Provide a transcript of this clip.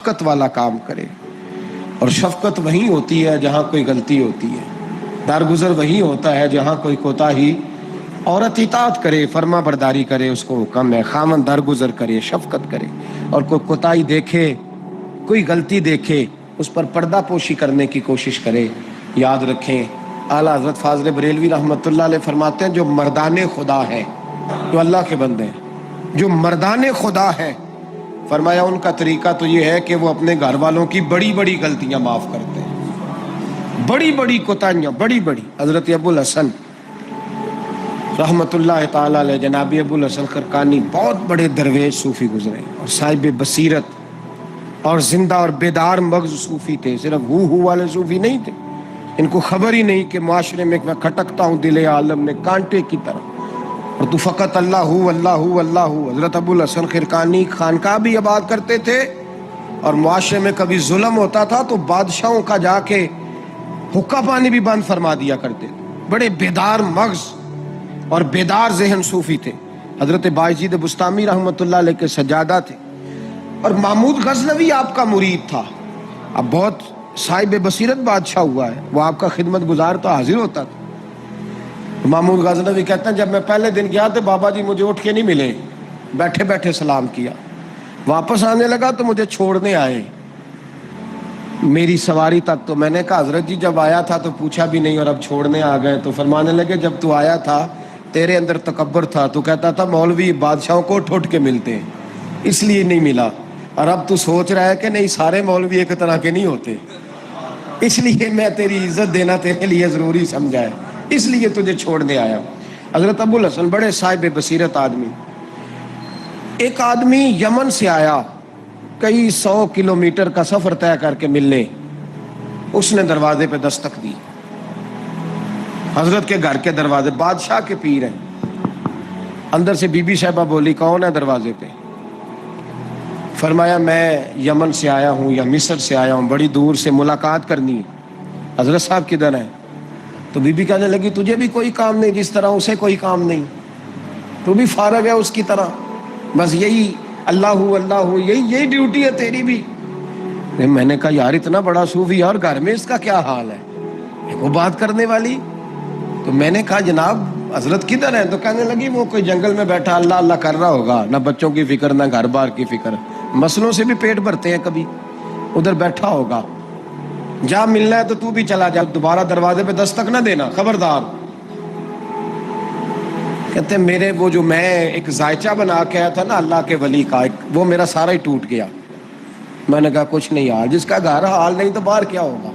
शफकत वाला काम करे, और शफकत वहीं होती है जहाँ कोई गलती होती है, दारगुजर वहीं होता है जहाँ कोई कोताही। औरत इताअत करे, फर्मा बरदारी करे, उसको हुक्म है, खामन दारगुजर करे, शफकत करे, और कोई कोताही देखे, कोई गलती देखे, उस पर पर्दा पोशी करने की कोशिश करे। याद रखें, आला हज़रत फाज़िल बरेलवी रहमतुल्लाह अलैह फरमाते हैं, जो मर्दाने खुदा है, जो अल्लाह के बंदे हैं, जो मर्दाने खुदा है, फरमाया उनका तरीका तो ये है कि वो अपने घर वालों की बड़ी बड़ी गलतियां माफ करते हैं, बड़ी बड़ी कोताहियां, बड़ी बड़ी। हजरत अबुल हसन रहमतुल्लाह ताला अलैह, जनाबी अबुल हसन खरकानी बहुत बड़े दरवेश सूफी गुजरे, और साहिब बसीरत और जिंदा और बेदार मगज सूफी थे। सिर्फ हु वाले सूफी नहीं थे, इनको खबर ही नहीं कि माशरे में मैं खटकता हूँ दिल आलम में कांटे की तरह, और तू फ़कत अल्लाह हु अल्लाह हु अल्लाह हु। हज़रत अबुल हसन खिरकानी खानका भी आबाद करते थे, और मुआशरे में कभी जुल्म होता था तो बादशाहों का जाके हुक्का पानी भी बंद फरमा दिया करते थे। बड़े बेदार मगज और बेदार जहन सूफी थे। हज़रत बायज़ीद बुस्तामी रहमतुल्लाह अलैह के सज्जादा थे, और महमूद गज़नवी आपका मुरीद था। अब बहुत साहिब बसीरत बादशाह हुआ है, वो आपका खिदमत गुजार तो हाजिर होता था। महमूद गज़नवी कहते हैं, जब मैं पहले दिन गया तो बाबा जी मुझे उठ के नहीं मिले, बैठे बैठे सलाम किया। वापस आने लगा तो मुझे छोड़ने आए मेरी सवारी तक। तो मैंने कहा हजरत जी जब आया था तो पूछा भी नहीं, और अब छोड़ने आ गए। तो फरमाने लगे, जब तू आया था तेरे अंदर तकब्बर था, तू कहता था मौलवी बादशाहों को उठ के मिलते हैं, इसलिए नहीं मिला। और अब तू सोच रहा है कि नहीं, सारे मौलवी एक तरह के नहीं होते, इसलिए मैं तेरी इज्जत देना तेरे लिए ज़रूरी समझा है, इसलिए तुझे छोड़ने आया। हज़रत अबुल हसन बड़े साहिब बसीरत आदमी। एक आदमी यमन से आया, कई 100 किलोमीटर का सफ़र तय करके मिलने, उसने दरवाजे पे दस्तक दी, हजरत के घर के दरवाजे, बादशाह के पीर हैं। अंदर से बीबी साहिबा बोली, कौन है दरवाजे पे? फरमाया, मैं यमन से आया हूँ या मिस्र से आया हूँ, बड़ी दूर से, मुलाकात करनी है। हजरत साहब किधर हैं? तो बीबी कहने लगी, तुझे भी कोई काम नहीं, जिस तरह उसे कोई काम नहीं, तू भी फारग है उसकी तरह, बस यही अल्लाह हु अल्लाह हु, यही ड्यूटी है तेरी भी। मैंने कहा यार इतना बड़ा सूफी और घर में इसका क्या हाल है, वो बात करने वाली। तो मैंने कहा जनाब हजरत किधर है? तो कहने लगी वो कोई जंगल में बैठा अल्लाह अल्लाह कर रहा होगा, ना बच्चों की फिक्र ना घर बार की फिक्र, मसलों से भी पेट भरते हैं कभी, उधर बैठा होगा, जा मिलना है तो तू भी चला जा, दोबारा दरवाजे पे दस्तक ना देना, खबरदार। कहते मेरे वो जो मैं एक जायचा बना के आया था ना अल्लाह के वली का, वो मेरा सारा ही टूट गया। मैंने कहा कुछ नहीं यार, जिसका घर हाल नहीं तो बाहर क्या होगा।